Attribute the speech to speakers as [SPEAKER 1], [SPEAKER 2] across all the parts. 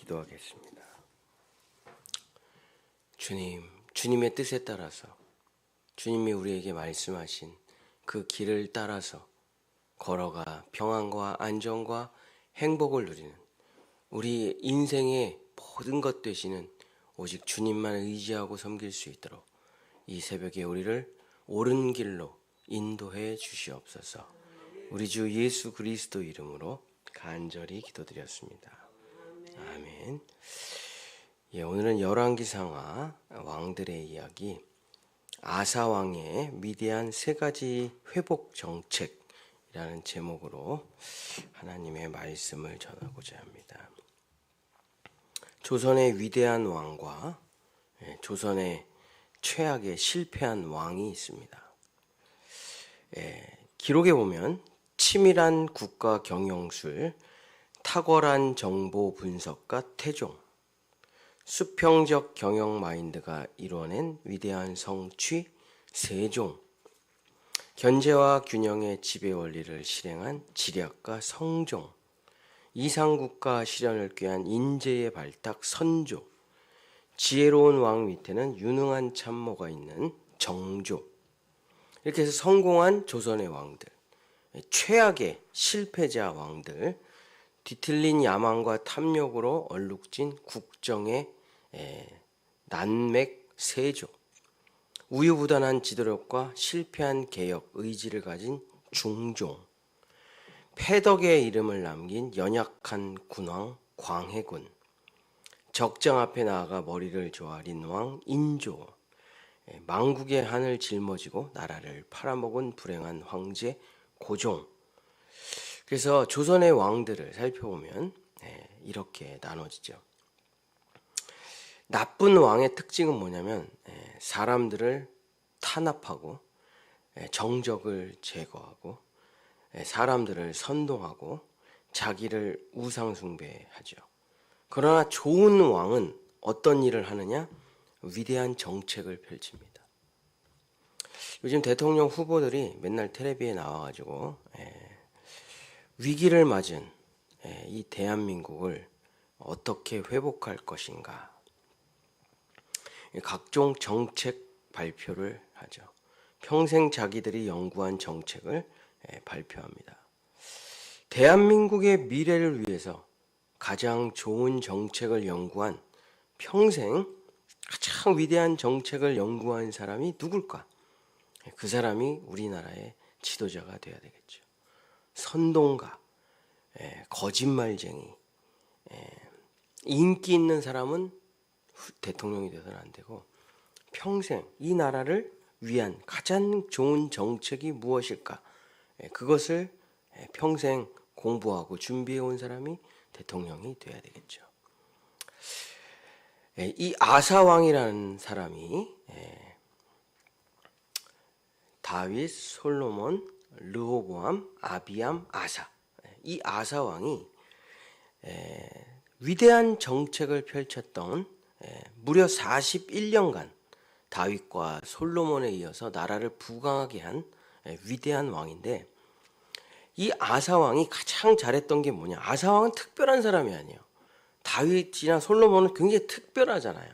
[SPEAKER 1] 기도하겠습니다. 주님의 뜻에 따라서 주님이 우리에게 말씀하신 그 길을 따라서 걸어가 평안과 안정과 행복을 누리는 우리 인생의 모든 것 되시는 오직 주님만 의지하고 섬길 수 있도록 이 새벽에 우리를 옳은 길로 인도해 주시옵소서. 우리 주 예수 그리스도 이름으로 간절히 기도드렸습니다. 아멘. 오늘은 열왕기상하 왕들의 이야기, 아사 왕의 위대한 세 가지 회복 정책이라는 제목으로 하나님의 말씀을 전하고자 합니다. 조선의 위대한 왕과 조선의 최악의 실패한 왕이 있습니다. 기록에 보면 치밀한 국가 경영술, 탁월한 정보 분석과 태종, 수평적 경영 마인드가 이뤄낸 위대한 성취 세종, 견제와 균형의 지배 원리를 실행한 지략가 성종, 이상국가 실현을 꾀한 인재의 발탁 선조, 지혜로운 왕 밑에는 유능한 참모가 있는 정조. 이렇게 해서 성공한 조선의 왕들, 최악의 실패자 왕들, 뒤틀린 야망과 탐욕으로 얼룩진 국정의 난맥 세조, 우유부단한 지도력과 실패한 개혁 의지를 가진 중종, 패덕의 이름을 남긴 연약한 군왕 광해군, 적장 앞에 나아가 머리를 조아린 왕 인조, 망국의 한을 짊어지고 나라를 팔아먹은 불행한 황제 고종. 그래서 조선의 왕들을 살펴보면 이렇게 나눠지죠. 나쁜 왕의 특징은 뭐냐면 사람들을 탄압하고 정적을 제거하고 사람들을 선동하고 자기를 우상숭배하죠. 그러나 좋은 왕은 어떤 일을 하느냐? 위대한 정책을 펼칩니다. 요즘 대통령 후보들이 맨날 텔레비에 나와가지고 위기를 맞은 이 대한민국을 어떻게 회복할 것인가, 각종 정책 발표를 하죠. 평생 자기들이 연구한 정책을 발표합니다. 대한민국의 미래를 위해서 가장 좋은 정책을 연구한, 평생 가장 위대한 정책을 연구한 사람이 누굴까? 그 사람이 우리나라의 지도자가 되어야 되겠죠. 선동가, 거짓말쟁이, 인기 있는 사람은 대통령이 되어서는 안 되고, 평생 이 나라를 위한 가장 좋은 정책이 무엇일까? 그것을 평생 공부하고 준비해 온 사람이 대통령이 되어야 되겠죠. 이 아사왕이라는 사람이 다윗, 솔로몬, 르호보암, 아비암, 아사, 이 아사왕이 위대한 정책을 펼쳤던 무려 41년간 다윗과 솔로몬에 이어서 나라를 부강하게 한 위대한 왕인데, 이 아사왕이 가장 잘했던 게 뭐냐? 아사왕은 특별한 사람이 아니에요. 다윗이나 솔로몬은 굉장히 특별하잖아요.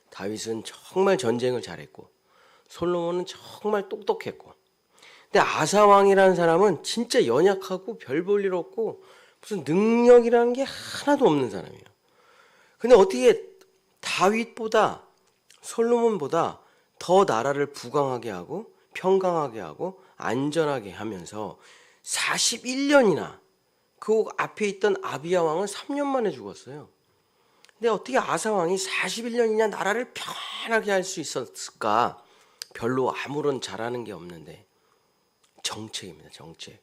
[SPEAKER 1] 다윗은 정말 전쟁을 잘했고 솔로몬은 정말 똑똑했고, 근데 아사왕이라는 사람은 진짜 연약하고 별 볼 일 없고 무슨 능력이라는 게 하나도 없는 사람이에요. 근데 어떻게 다윗보다 솔로몬보다 더 나라를 부강하게 하고 평강하게 하고 안전하게 하면서 41년이나 그 앞에 있던 아비야 왕은 3년 만에 죽었어요. 근데 어떻게 아사 왕이 41년이나 나라를 편하게 할 수 있었을까? 별로 아무런 잘하는 게 없는데 정책입니다. 정책.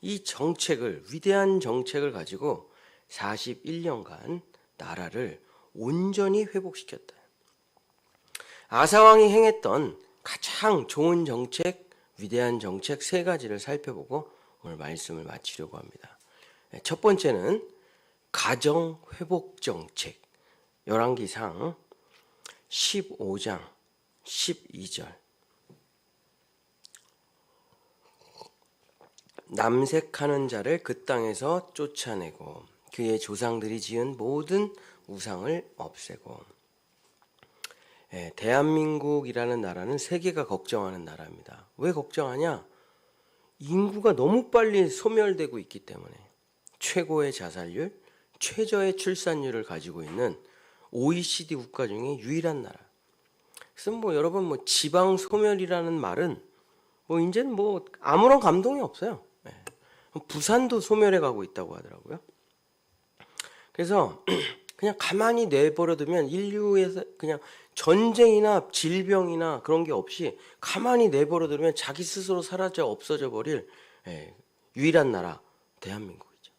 [SPEAKER 1] 이 정책을, 위대한 정책을 가지고 41년간 나라를 온전히 회복시켰다. 아사왕이 행했던 가장 좋은 정책, 위대한 정책 세 가지를 살펴보고 오늘 말씀을 마치려고 합니다. 첫 번째는 가정 회복 정책. 열왕기상 15장 12절. 남색하는 자를 그 땅에서 쫓아내고 그의 조상들이 지은 모든 우상을 없애고, 대한민국이라는 나라는 세계가 걱정하는 나라입니다. 왜 걱정하냐? 인구가 너무 빨리 소멸되고 있기 때문에. 최고의 자살률, 최저의 출산율을 가지고 있는 OECD 국가 중에 유일한 나라. 그래서 여러분 지방 소멸이라는 말은 이제는 아무런 감동이 없어요. 부산도 소멸해 가고 있다고 하더라고요. 그래서 그냥 가만히 내버려두면 인류에서 그냥 전쟁이나 질병이나 그런 게 없이 가만히 내버려두면 자기 스스로 사라져 없어져 버릴 유일한 나라 대한민국이죠.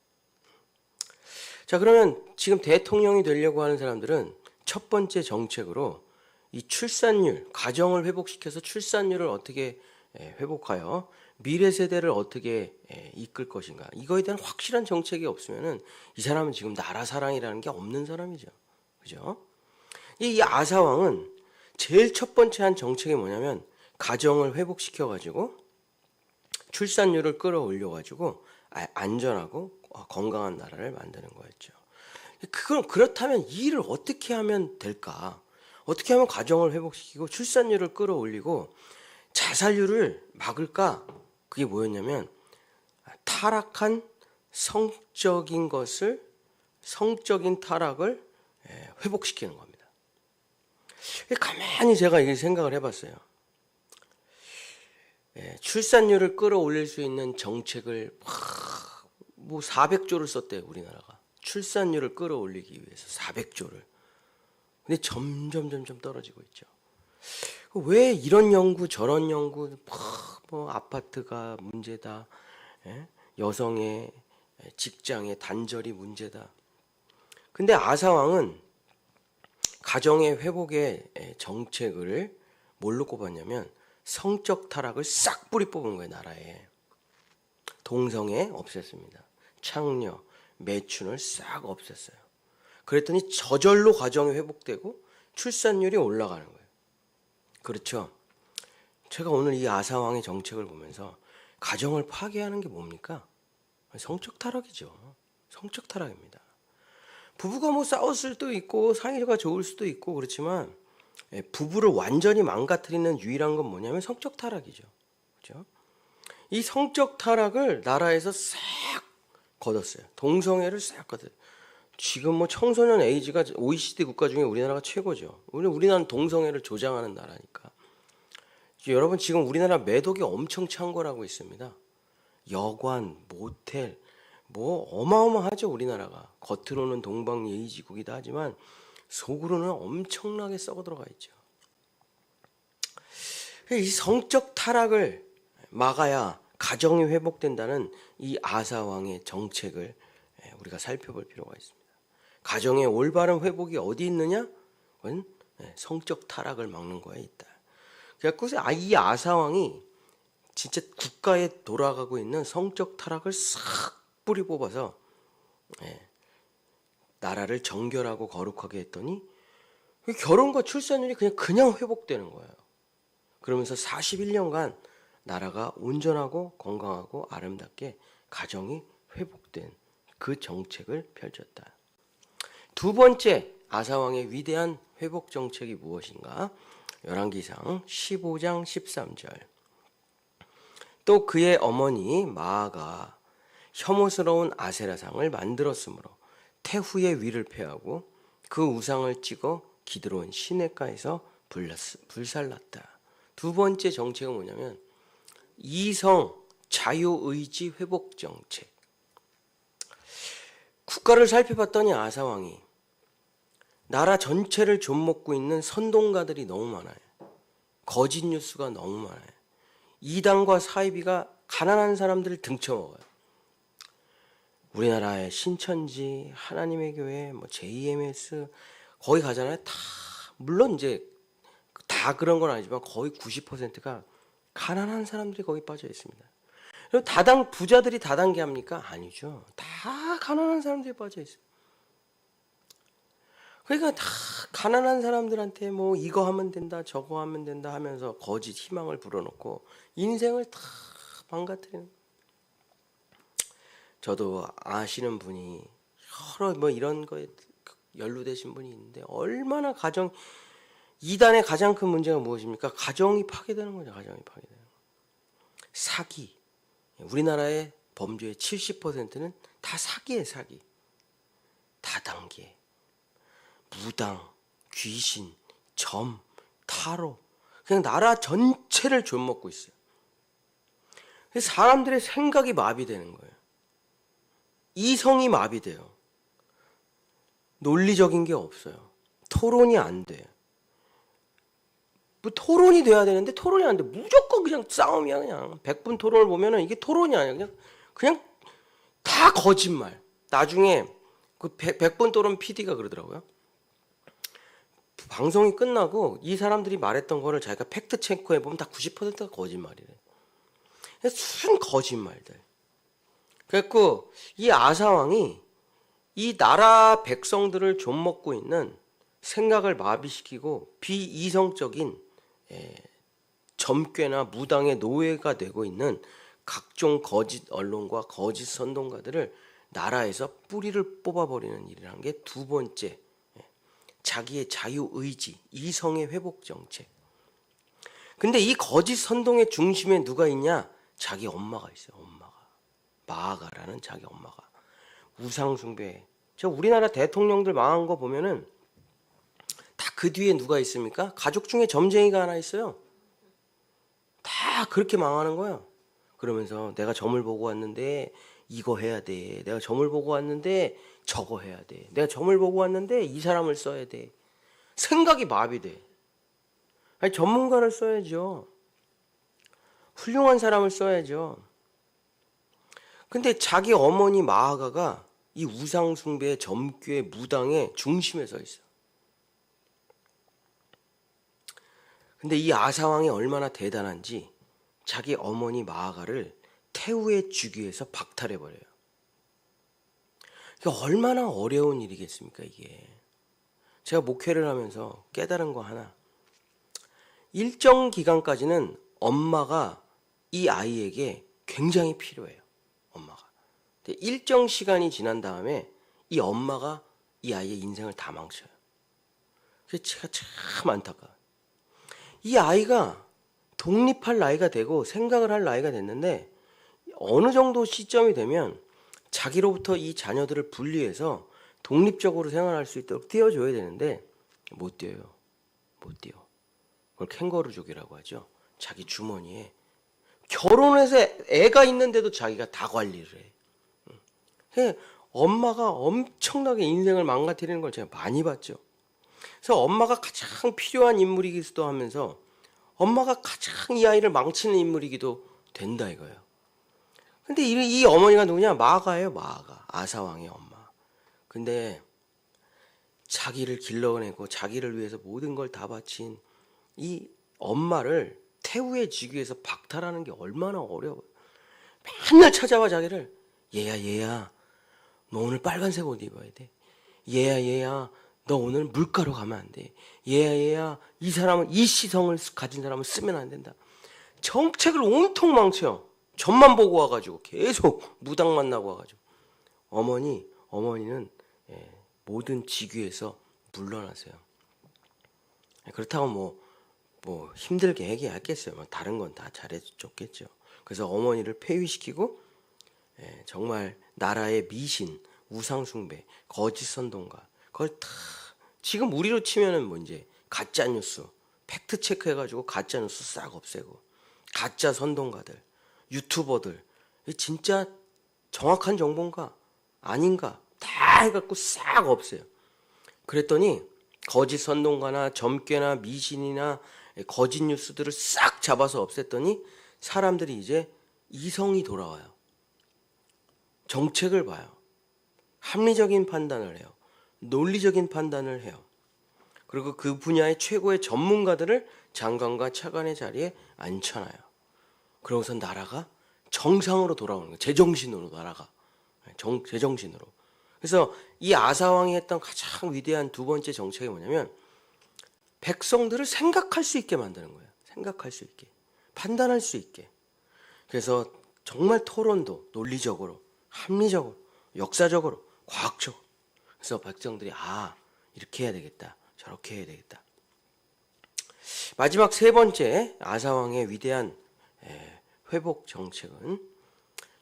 [SPEAKER 1] 자, 그러면 지금 대통령이 되려고 하는 사람들은 첫 번째 정책으로 이 출산율, 가정을 회복시켜서 출산율을 어떻게 회복하여 미래 세대를 어떻게 이끌 것인가, 이거에 대한 확실한 정책이 없으면은 이 사람은 지금 나라 사랑이라는 게 없는 사람이죠. 그죠? 이 아사왕은 제일 첫 번째 한 정책이 뭐냐면 가정을 회복시켜 가지고 출산율을 끌어올려 가지고 안전하고 건강한 나라를 만드는 거였죠. 그렇다면 이 일을 어떻게 하면 될까? 어떻게 하면 가정을 회복시키고 출산율을 끌어올리고 자살률을 막을까? 그게 뭐였냐면 타락한 성적인 타락을 회복시키는 겁니다. 가만히 제가 이 생각을 해봤어요. 출산율을 끌어올릴 수 있는 정책을 400조를 썼대요, 우리나라가. 출산율을 끌어올리기 위해서 400조를. 근데 점점 떨어지고 있죠. 왜 이런 연구 저런 연구, 아파트가 문제다, 여성의 직장의 단절이 문제다. 근데 아사왕은 가정의 회복의 정책을 뭘로 꼽았냐면 성적 타락을 싹 뿌리 뽑은 거예요, 나라에. 동성애 없앴습니다. 창녀, 매춘을 싹 없앴어요. 그랬더니 저절로 가정이 회복되고 출산율이 올라가는 거예요. 그렇죠? 제가 오늘 이 아사왕의 정책을 보면서 가정을 파괴하는 게 뭡니까? 성적 타락이죠. 성적 타락입니다. 부부가 싸울 수도 있고 사이가 좋을 수도 있고 그렇지만 부부를 완전히 망가뜨리는 유일한 건 뭐냐면 성적 타락이죠. 그렇죠? 이 성적 타락을 나라에서 싹 걷었어요. 동성애를 싹 걷었어요. 지금 청소년 에이지가 OECD 국가 중에 우리나라가 최고죠. 우리나라는 동성애를 조장하는 나라니까. 여러분, 지금 우리나라 매독이 엄청 창궐하고 있습니다. 여관, 모텔, 어마어마하죠, 우리나라가. 겉으로는 동방예의지국이다 하지만 속으로는 엄청나게 썩어 들어가 있죠. 이 성적 타락을 막아야 가정이 회복된다는 이 아사왕의 정책을 우리가 살펴볼 필요가 있습니다. 가정의 올바른 회복이 어디 있느냐? 그건 성적 타락을 막는 거에 있다. 그래서 이 아사왕이 진짜 국가에 돌아가고 있는 성적 타락을 싹 뿌리 뽑아서 나라를 정결하고 거룩하게 했더니 결혼과 출산율이 그냥 회복되는 거예요. 그러면서 41년간 나라가 온전하고 건강하고 아름답게 가정이 회복된 그 정책을 펼쳤다. 두 번째 아사왕의 위대한 회복 정책이 무엇인가? 열왕기상 15장 13절. 또 그의 어머니 마아가 혐오스러운 아세라상을 만들었으므로 태후의 위를 폐하고 그 우상을 찍어 기드론 시냇가에서 불살랐다. 두 번째 정책은 뭐냐면 이성 자유의지 회복 정책. 국가를 살펴봤더니 아사왕이 나라 전체를 좀먹고 있는 선동가들이 너무 많아요. 거짓 뉴스가 너무 많아요. 이단과 사이비가 가난한 사람들을 등쳐먹어요. 우리나라의 신천지, 하나님의 교회, JMS 거기 가잖아요. 다 물론 이제 다 그런 건 아니지만 거의 90%가 가난한 사람들이 거기 빠져 있습니다. 그리고 부자들이 다단계 합니까? 아니죠. 다 가난한 사람들이 빠져 있어요. 그러니까 다 가난한 사람들한테 이거 하면 된다, 저거 하면 된다 하면서 거짓 희망을 불어넣고 인생을 다 망가뜨리는. 저도 아시는 분이 여러 뭐 이런 거에 연루되신 분이 있는데 얼마나 이단의 가장 큰 문제가 무엇입니까? 가정이 파괴되는 거죠. 가정이 파괴되는 거. 사기. 우리나라의 범죄의 70%는 다 사기예요. 사기. 다단계, 무당, 귀신, 점, 타로, 그냥 나라 전체를 좀먹고 있어요. 사람들의 생각이 마비되는 거예요. 이성이 마비돼요. 논리적인 게 없어요. 토론이 안 돼. 뭐 토론이 돼야 되는데 토론이 안 돼. 무조건 그냥 싸움이야. 그냥 100분 토론을 보면은 이게 토론이 아니야. 그냥 다 거짓말. 나중에 그 100분 토론 PD가 그러더라고요. 방송이 끝나고 이 사람들이 말했던 거를 자기가 팩트 체크해 보면 다 90%가 거짓말이래. 순 거짓말들. 그래갖고 이 아사왕이 이 나라 백성들을 좀먹고 있는 생각을 마비시키고 비이성적인 점괘나 무당의 노예가 되고 있는 각종 거짓 언론과 거짓 선동가들을 나라에서 뿌리를 뽑아버리는 일이라는 게 두 번째, 자기의 자유의지, 이성의 회복 정책. 근데 이 거짓 선동의 중심에 누가 있냐? 자기 엄마가 있어요. 엄마가. 마아가라는 자기 엄마가. 우상숭배. 저 우리나라 대통령들 망한 거 보면은 다 그 뒤에 누가 있습니까? 가족 중에 점쟁이가 하나 있어요. 다 그렇게 망하는 거예요. 그러면서 내가 점을 보고 왔는데 이거 해야 돼. 내가 점을 보고 왔는데 저거 해야 돼. 내가 점을 보고 왔는데 이 사람을 써야 돼. 생각이 마비돼. 아니, 전문가를 써야죠. 훌륭한 사람을 써야죠. 근데 자기 어머니 마아가가 이 우상숭배, 점괘, 무당의 중심에 서 있어. 근데 이 아사왕이 얼마나 대단한지 자기 어머니 마아가를 태우에 주기 위해서 박탈해버려요. 이게 얼마나 어려운 일이겠습니까, 이게. 제가 목회를 하면서 깨달은 거 하나. 일정 기간까지는 엄마가 이 아이에게 굉장히 필요해요. 엄마가. 근데 일정 시간이 지난 다음에 이 엄마가 이 아이의 인생을 다 망쳐요. 그래서 제가 참 안타까워요. 이 아이가 독립할 나이가 되고 생각을 할 나이가 됐는데 어느 정도 시점이 되면 자기로부터 이 자녀들을 분리해서 독립적으로 생활할 수 있도록 띄워줘야 되는데 못 띄워요. 못 띄워. 그걸 캥거루족이라고 하죠. 자기 주머니에 결혼해서 애가 있는데도 자기가 다 관리를 해. 엄마가 엄청나게 인생을 망가뜨리는 걸 제가 많이 봤죠. 그래서 엄마가 가장 필요한 인물이기도 하면서 엄마가 가장 이 아이를 망치는 인물이기도 된다 이거예요. 근데 이 어머니가 누구냐? 마아가예요. 마아가. 아사왕의 엄마. 근데 자기를 길러내고 자기를 위해서 모든 걸 다 바친 이 엄마를 태우에 지기 위해서 박탈하는 게 얼마나 어려워요. 맨날 찾아와 자기를. 얘야 너 오늘 빨간색 옷 입어야 돼. 얘야 너 오늘 물가로 가면 안 돼. 얘야 이 사람은 이 시성을 가진 사람은 쓰면 안 된다. 정책을 온통 망쳐요. 점만 보고 와가지고 계속 무당 만나고 와가지고 어머니는 모든 직위에서 물러나세요. 그렇다고 뭐 힘들게 얘기했겠어요. 뭐 다른 건 다 잘해줬겠죠. 그래서 어머니를 폐위시키고 정말 나라의 미신, 우상숭배, 거짓 선동가 그걸 다 지금 우리로 치면은 뭐 이제 가짜 뉴스 팩트 체크해가지고 가짜 뉴스 싹 없애고 가짜 선동가들, 유튜버들 진짜 정확한 정보인가 아닌가 다 해갖고 싹 없애요. 그랬더니 거짓 선동가나 점괘나 미신이나 거짓 뉴스들을 싹 잡아서 없앴더니 사람들이 이제 이성이 돌아와요. 정책을 봐요. 합리적인 판단을 해요. 논리적인 판단을 해요. 그리고 그 분야의 최고의 전문가들을 장관과 차관의 자리에 앉혀놔요. 그러고서 나라가 정상으로 돌아오는 거예요. 제정신으로 나라가. 제정신으로. 그래서 이 아사왕이 했던 가장 위대한 두 번째 정책이 뭐냐면 백성들을 생각할 수 있게 만드는 거예요. 생각할 수 있게. 판단할 수 있게. 그래서 정말 토론도 논리적으로, 합리적으로, 역사적으로, 과학적으로 그래서 백성들이 이렇게 해야 되겠다, 저렇게 해야 되겠다. 마지막 세 번째 아사왕의 위대한 회복 정책은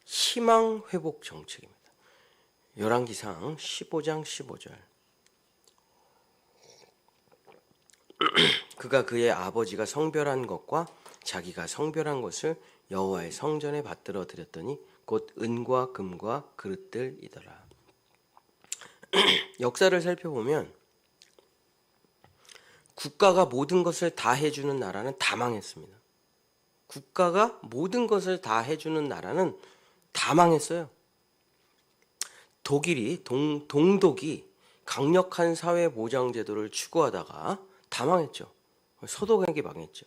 [SPEAKER 1] 희망 회복 정책입니다. 열왕기상 15장 15절. 그가 그의 아버지가 성별한 것과 자기가 성별한 것을 여호와의 성전에 받들어 드렸더니 곧 은과 금과 그릇들이더라. 역사를 살펴보면 국가가 모든 것을 다 해주는 나라는 다 망했습니다. 국가가 모든 것을 다 해주는 나라는 다 망했어요. 독일이 동독이 강력한 사회보장제도를 추구하다가 다 망했죠. 소독행이 망했죠.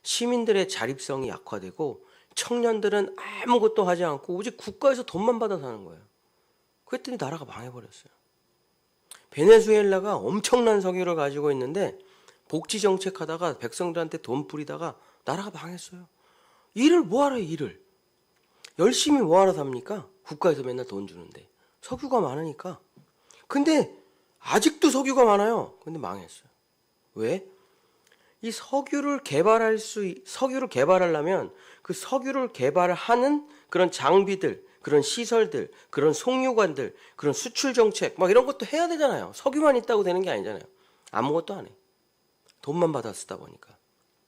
[SPEAKER 1] 시민들의 자립성이 약화되고 청년들은 아무것도 하지 않고 오직 국가에서 돈만 받아 사는 거예요. 그랬더니 나라가 망해버렸어요. 베네수엘라가 엄청난 석유를 가지고 있는데 복지 정책 하다가 백성들한테 돈 뿌리다가 나라가 망했어요. 일을 뭐하러 일을. 열심히 뭐하러 삽니까? 국가에서 맨날 돈 주는데. 석유가 많으니까. 근데 아직도 석유가 많아요. 근데 망했어요. 왜? 이 석유를 개발하려면 그 석유를 개발하는 그런 장비들, 그런 시설들, 그런 송유관들, 그런 수출 정책 막 이런 것도 해야 되잖아요. 석유만 있다고 되는 게 아니잖아요. 아무것도 안 해. 돈만 받아 쓰다 보니까.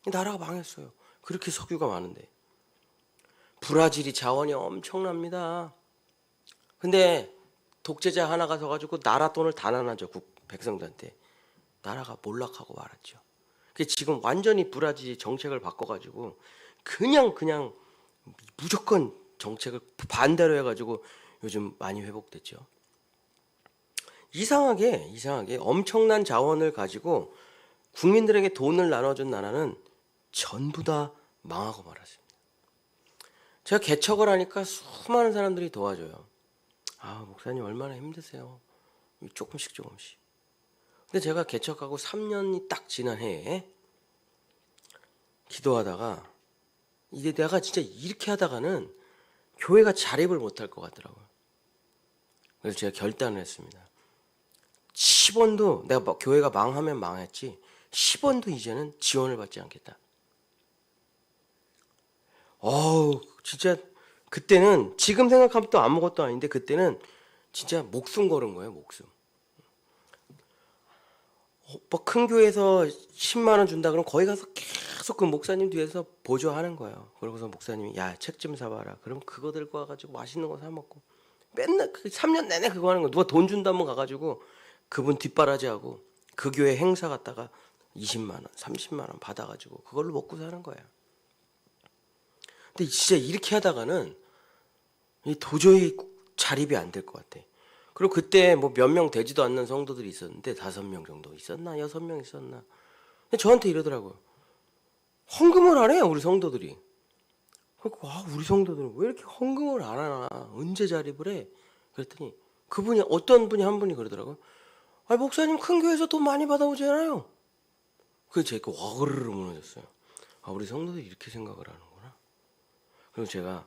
[SPEAKER 1] 나라가 망했어요. 그렇게 석유가 많은데. 브라질이 자원이 엄청납니다. 근데 독재자 하나가 서가지고 나라 돈을 다 나눠줘 백성들한테. 나라가 몰락하고 말았죠. 지금 완전히 브라질이 정책을 바꿔가지고 그냥 무조건 정책을 반대로 해가지고 요즘 많이 회복됐죠. 이상하게 엄청난 자원을 가지고 국민들에게 돈을 나눠준 나라는 전부 다 망하고 말았습니다. 제가 개척을 하니까 수많은 사람들이 도와줘요. 목사님 얼마나 힘드세요. 조금씩. 근데 제가 개척하고 3년이 딱 지난 해에 기도하다가 이제 내가 진짜 이렇게 하다가는 교회가 자립을 못할 것 같더라고요. 그래서 제가 결단을 했습니다. 10원도 내가 교회가 망하면 망했지 10원도 이제는 지원을 받지 않겠다. 진짜 그때는 지금 생각하면 또 아무것도 아닌데 그때는 진짜 목숨 걸은 거예요. 목숨. 큰 교회에서 10만 원 준다 그러면 거기 가서 계속 그 목사님 뒤에서 보조하는 거예요. 그러고서 목사님이 책 좀 사봐라. 그럼 그거 들고 와가지고 맛있는 거 사 먹고 맨날 3년 내내 그거 하는 거예요. 누가 돈 준다면 가가지고 그분 뒷바라지하고 그 교회 행사 갔다가 20만 원, 30만 원 받아가지고 그걸로 먹고 사는 거예요. 근데 진짜 이렇게 하다가는 도저히 자립이 안 될 것 같아. 그리고 그때 몇 명 되지도 않는 성도들이 있었는데 5명 정도 있었나? 6명 있었나? 근데 저한테 이러더라고요. 헌금을 안 해요, 우리 성도들이. 우리 성도들은 왜 이렇게 헌금을 안 하나? 언제 자립을 해? 그랬더니 그분이 어떤 분이 한 분이 그러더라고요. 목사님 큰 교회에서 돈 많이 받아오잖아요. 그래서 제가 와그르르 무너졌어요. 우리 성도들이 이렇게 생각을 하는구나. 그리고 제가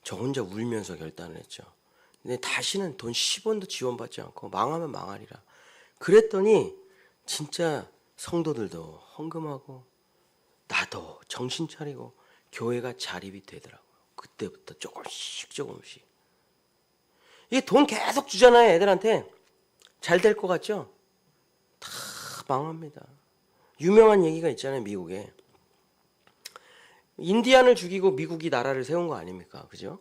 [SPEAKER 1] 저 혼자 울면서 결단을 했죠. 근데 다시는 돈 10원도 지원받지 않고 망하면 망하리라. 그랬더니 진짜 성도들도 헌금하고 나도 정신 차리고 교회가 자립이 되더라고요. 그때부터 조금씩. 이게 돈 계속 주잖아요, 애들한테. 잘 될 것 같죠? 다 망합니다. 유명한 얘기가 있잖아요, 미국에. 인디안을 죽이고 미국이 나라를 세운 거 아닙니까? 그죠?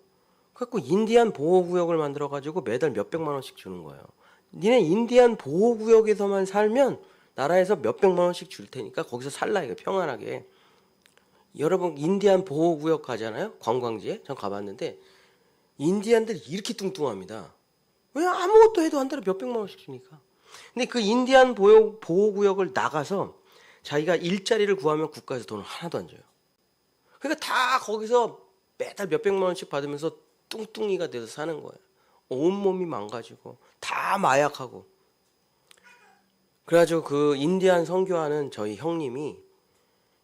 [SPEAKER 1] 그래갖고 인디안 보호구역을 만들어가지고 매달 몇백만 원씩 주는 거예요. 니네 인디안 보호구역에서만 살면 나라에서 몇백만 원씩 줄 테니까 거기서 살라 이거 평안하게. 여러분 인디안 보호구역 가잖아요. 관광지에. 전 가봤는데 인디안들이 이렇게 뚱뚱합니다. 왜 아무것도 해도 한 달에 몇백만 원씩 주니까. 근데 그 인디안 보호구역을 나가서 자기가 일자리를 구하면 국가에서 돈을 하나도 안 줘요. 그러니까 다 거기서 매달 몇백만 원씩 받으면서 뚱뚱이가 돼서 사는 거예요. 온몸이 망가지고 다 마약하고. 그래가지고 그 인디안 선교하는 저희 형님이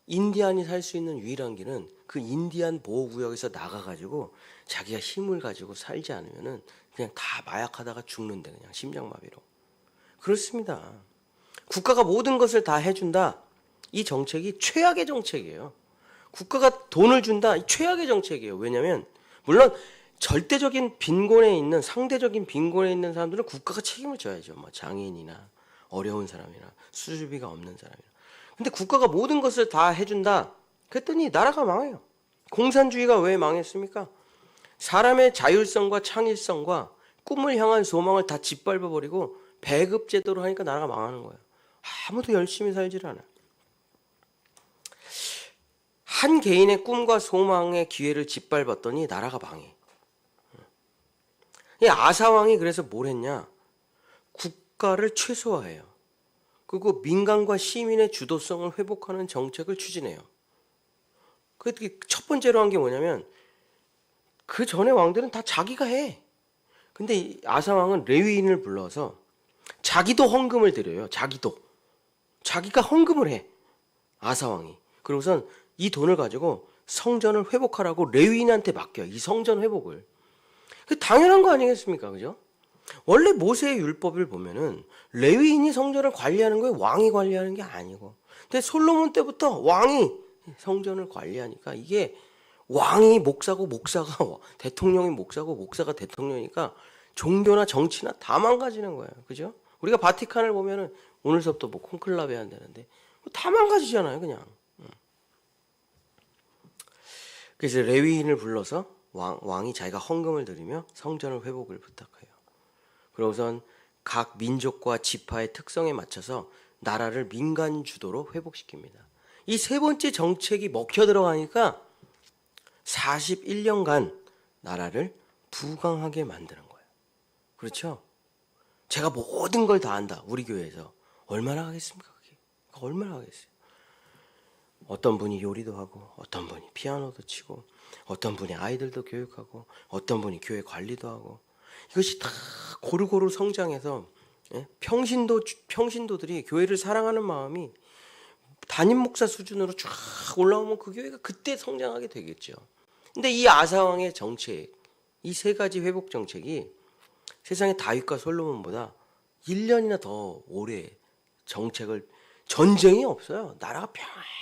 [SPEAKER 1] 인디안이 살 수 있는 유일한 길은 그 인디안 보호구역에서 나가가지고 자기가 힘을 가지고 살지 않으면은 그냥 다 마약하다가 죽는데 그냥 심장마비로. 그렇습니다. 국가가 모든 것을 다 해준다. 이 정책이 최악의 정책이에요. 국가가 돈을 준다. 이 최악의 정책이에요. 왜냐하면 물론 절대적인 빈곤에 있는 상대적인 빈곤에 있는 사람들은 국가가 책임을 져야죠. 뭐 장애인이나 어려운 사람이나 수술비가 없는 사람이나. 근데 국가가 모든 것을 다 해준다. 그랬더니 나라가 망해요. 공산주의가 왜 망했습니까? 사람의 자율성과 창의성과 꿈을 향한 소망을 다 짓밟아버리고 배급 제도로 하니까 나라가 망하는 거예요. 아무도 열심히 살질 않아요. 한 개인의 꿈과 소망의 기회를 짓밟았더니 나라가 망해. 이 아사왕이 그래서 뭘 했냐? 국가를 최소화해요. 그리고 민간과 시민의 주도성을 회복하는 정책을 추진해요. 그 첫 번째로 한 게 뭐냐면 그 전에 왕들은 다 자기가 해. 근데 이 아사왕은 레위인을 불러서 자기도 헌금을 드려요. 자기가 헌금을 해. 아사왕이. 그러고선 이 돈을 가지고 성전을 회복하라고 레위인한테 맡겨. 이 성전 회복을. 그 당연한 거 아니겠습니까? 그죠? 원래 모세의 율법을 보면은 레위인이 성전을 관리하는 거예요. 왕이 관리하는 게 아니고. 근데 솔로몬 때부터 왕이 성전을 관리하니까 이게 왕이 목사고 목사가 대통령이 목사고 목사가 대통령이니까 종교나 정치나 다 망가지는 거예요. 그죠? 우리가 바티칸을 보면은 오늘서부터 뭐 콘클라베 한다는데 다 망가지잖아요, 그냥. 그래서 레위인을 불러서 왕이 자기가 헌금을 드리며 성전을 회복을 부탁해요. 그러고선 각 민족과 지파의 특성에 맞춰서 나라를 민간 주도로 회복시킵니다. 이 세 번째 정책이 먹혀 들어가니까 41년간 나라를 부강하게 만드는 거예요. 그렇죠? 제가 모든 걸 다 한다. 우리 교회에서. 얼마나 하겠습니까? 그게? 얼마나 하겠어요? 어떤 분이 요리도 하고 어떤 분이 피아노도 치고 어떤 분이 아이들도 교육하고 어떤 분이 교회 관리도 하고 이것이 다 고루고루 성장해서 평신도들이 교회를 사랑하는 마음이 담임 목사 수준으로 쫙 올라오면 그 교회가 그때 성장하게 되겠죠. 근데 이 아사왕의 정책, 이 세 가지 회복 정책이 세상의 다윗과 솔로몬보다 1년이나 더 오래 정책을 전쟁이 없어요. 나라가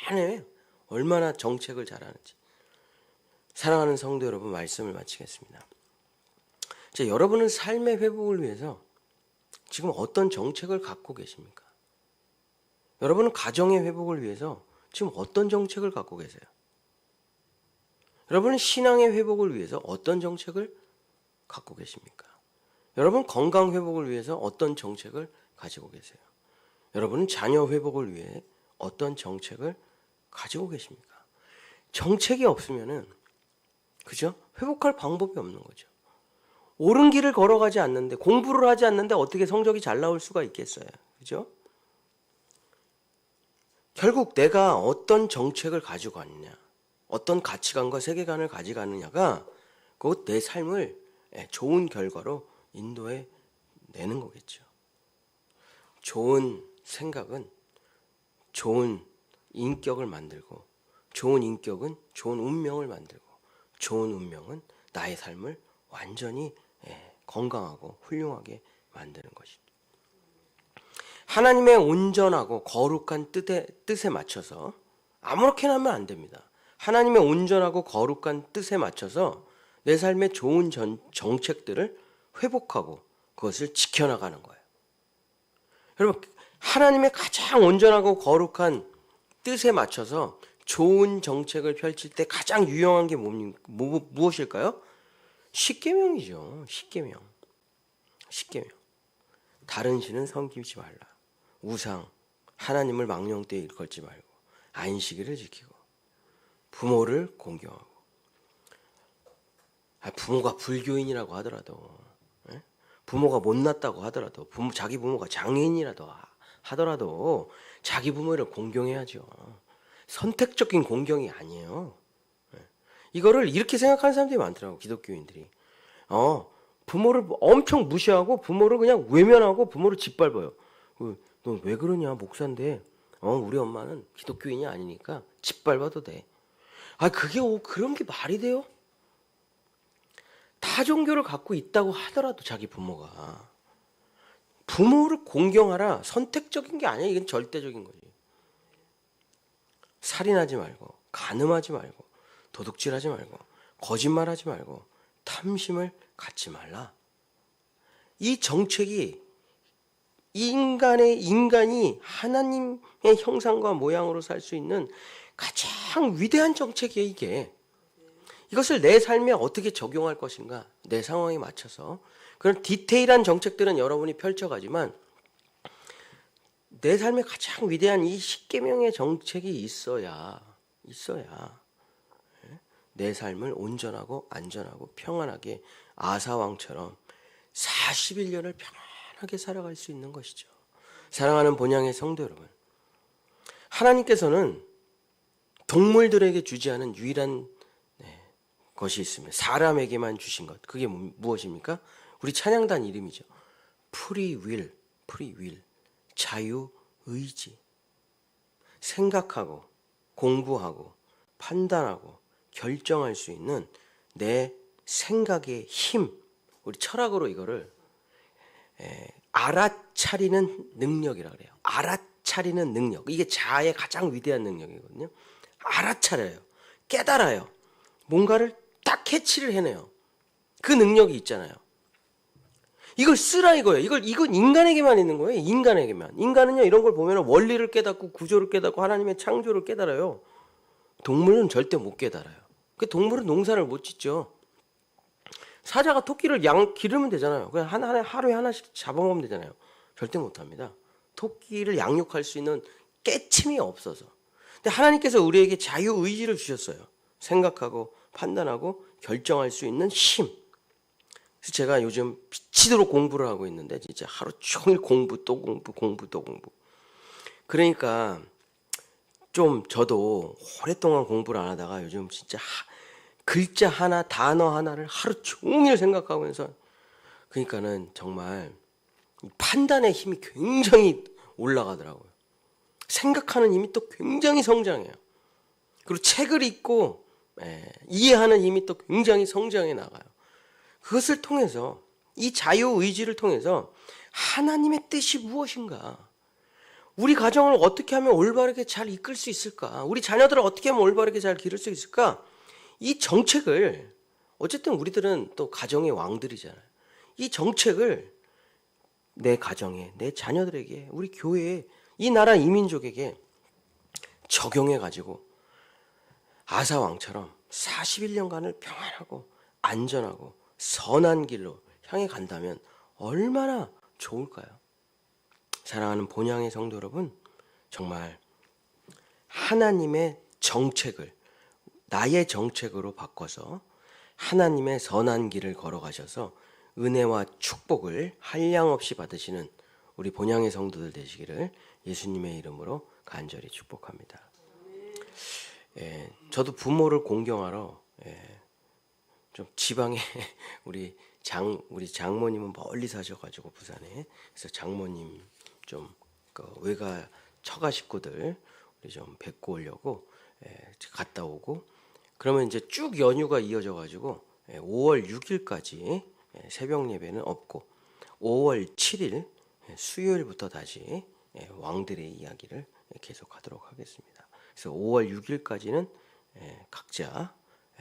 [SPEAKER 1] 편해요. 얼마나 정책을 잘하는지. 사랑하는 성도 여러분, 말씀을 마치겠습니다. 자, 여러분은 삶의 회복을 위해서 지금 어떤 정책을 갖고 계십니까? 여러분은 가정의 회복을 위해서 지금 어떤 정책을 갖고 계세요? 여러분은 신앙의 회복을 위해서 어떤 정책을 갖고 계십니까? 여러분 건강 회복을 위해서 어떤 정책을 가지고 계세요? 여러분은 자녀 회복을 위해 어떤 정책을 가지고 계십니까? 정책이 없으면은 그죠? 회복할 방법이 없는 거죠. 옳은 길을 걸어가지 않는데 공부를 하지 않는데 어떻게 성적이 잘 나올 수가 있겠어요? 그죠? 결국 내가 어떤 정책을 가지고 왔느냐, 어떤 가치관과 세계관을 가져가느냐가 곧 내 삶을 좋은 결과로 인도해 내는 거겠죠. 좋은 생각은 좋은 인격을 만들고, 좋은 인격은 좋은 운명을 만들고, 좋은 운명은 나의 삶을 완전히 건강하고 훌륭하게 만드는 것이죠. 하나님의 온전하고 거룩한 뜻에 맞춰서 아무렇게나 하면 안 됩니다. 하나님의 온전하고 거룩한 뜻에 맞춰서 내 삶의 좋은 정책들을 회복하고 그것을 지켜나가는 거예요. 여러분, 하나님의 가장 온전하고 거룩한 뜻에 맞춰서 좋은 정책을 펼칠 때 가장 유용한 게 무엇일까요? 십계명이죠. 십계명. 다른 신은 섬기지 말라. 우상, 하나님을 망령되이 일컬지 말고 안식일을 지키고 부모를 공경하고. 부모가 불교인이라고 하더라도, 부모가 못났다고 하더라도, 자기 부모가 장애인이라도 하더라도 자기 부모를 공경해야죠. 선택적인 공경이 아니에요. 이거를 이렇게 생각하는 사람들이 많더라고, 기독교인들이. 부모를 엄청 무시하고 부모를 그냥 외면하고 부모를 짓밟아요. 너 왜 그러냐, 목사인데. 우리 엄마는 기독교인이 아니니까 짓밟아도 돼. 그게 그런 게 말이 돼요? 타 종교를 갖고 있다고 하더라도 자기 부모가 부모를 공경하라 선택적인 게 아니야. 이건 절대적인 거지. 살인하지 말고 간음하지 말고 도둑질하지 말고 거짓말하지 말고 탐심을 갖지 말라. 이 정책이 인간이 하나님의 형상과 모양으로 살 수 있는 가장 위대한 정책이에요. 이게. 이것을 내 삶에 어떻게 적용할 것인가, 내 상황에 맞춰서 그런 디테일한 정책들은 여러분이 펼쳐가지만 내 삶에 가장 위대한 이 십계명의 정책이 있어야 내 삶을 온전하고 안전하고 평안하게 아사왕처럼 41년을 평안하게 살아갈 수 있는 것이죠. 사랑하는 본향의 성도 여러분, 하나님께서는 동물들에게 주지 않은 유일한 것이 있습니다. 사람에게만 주신 것. 그게 무엇입니까? 우리 찬양단 이름이죠. 프리윌, 자유의지. 생각하고 공부하고 판단하고 결정할 수 있는 내 생각의 힘. 우리 철학으로 이거를 알아차리는 능력이라 그래요. 알아차리는 능력. 이게 자아의 가장 위대한 능력이거든요. 알아차려요. 깨달아요. 뭔가를 딱 캐치를 해내요. 그 능력이 있잖아요. 이걸 쓰라 이거예요. 이건 인간에게만 있는 거예요. 인간에게만. 인간은요, 이런 걸 보면 원리를 깨닫고 구조를 깨닫고 하나님의 창조를 깨달아요. 동물은 절대 못 깨달아요. 그 동물은 농사를 못 짓죠. 사자가 토끼를 기르면 되잖아요. 그냥 하루에 하나씩 잡아먹으면 되잖아요. 절대 못합니다. 토끼를 양육할 수 있는 깨침이 없어서. 근데 하나님께서 우리에게 자유의지를 주셨어요. 생각하고 판단하고 결정할 수 있는 힘. 그래서 제가 요즘 미치도록 공부를 하고 있는데 진짜 하루 종일 공부 또 공부. 그러니까 좀 저도 오랫동안 공부를 안 하다가 요즘 진짜 글자 하나, 단어 하나를 하루 종일 생각하면서, 그러니까는 정말 판단의 힘이 굉장히 올라가더라고요. 생각하는 힘이 또 굉장히 성장해요. 그리고 책을 읽고 이해하는 힘이 또 굉장히 성장해 나가요. 그것을 통해서, 이 자유의지를 통해서 하나님의 뜻이 무엇인가, 우리 가정을 어떻게 하면 올바르게 잘 이끌 수 있을까, 우리 자녀들을 어떻게 하면 올바르게 잘 기를 수 있을까, 이 정책을, 어쨌든 우리들은 또 가정의 왕들이잖아요. 이 정책을 내 가정에, 내 자녀들에게, 우리 교회에, 이 나라 이민족에게 적용해가지고 아사왕처럼 41년간을 평안하고 안전하고 선한 길로 향해 간다면 얼마나 좋을까요? 사랑하는 본향의 성도 여러분, 정말 하나님의 정책을 나의 정책으로 바꿔서 하나님의 선한 길을 걸어가셔서 은혜와 축복을 한량없이 받으시는 우리 본향의 성도들 되시기를 예수님의 이름으로 간절히 축복합니다. 저도 부모를 공경하러 좀 지방에 우리 장모님은 멀리 사셔가지고 부산에, 그래서 장모님 좀 외가 처가 식구들 우리 좀 뵙고 오려고 갔다 오고, 그러면 이제 쭉 연휴가 이어져 가지고 5월 6일까지 새벽 예배는 없고 5월 7일 수요일부터 다시 왕들의 이야기를 계속하도록 하겠습니다. 그래서 5월 6일까지는 각자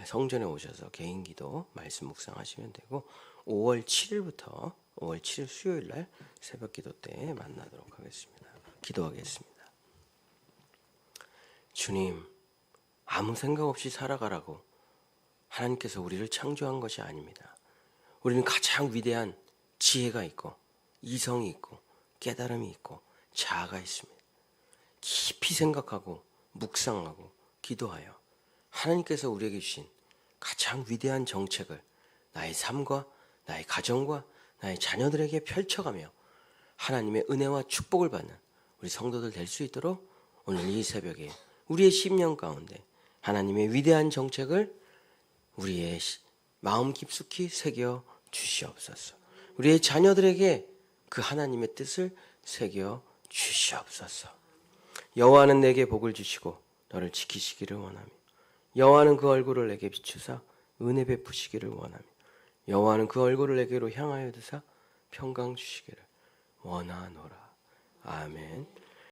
[SPEAKER 1] 성전에 오셔서 개인기도 말씀 묵상하시면 되고, 5월 7일부터 5월 7일 수요일 날 새벽기도 때 만나도록 하겠습니다. 기도하겠습니다. 주님, 아무 생각 없이 살아가라고 하나님께서 우리를 창조한 것이 아닙니다. 우리는 가장 위대한 지혜가 있고 이성이 있고 깨달음이 있고 자아가 있습니다. 깊이 생각하고 묵상하고 기도하여 하나님께서 우리에게 주신 가장 위대한 정책을 나의 삶과 나의 가정과 나의 자녀들에게 펼쳐가며 하나님의 은혜와 축복을 받는 우리 성도들 될 수 있도록 오늘 이 새벽에 우리의 심령 가운데 하나님의 위대한 정책을 우리의 마음 깊숙이 새겨 주시옵소서. 우리의 자녀들에게 그 하나님의 뜻을 새겨 주시옵소서. 여호와는 내게 복을 주시고 너를 지키시기를 원하며 여호와는 그 얼굴을 내게 비추사 은혜 베푸시기를 원하며 여호와는 그 얼굴을 내게로 향하여 드사 평강 주시기를 원하노라. 아멘.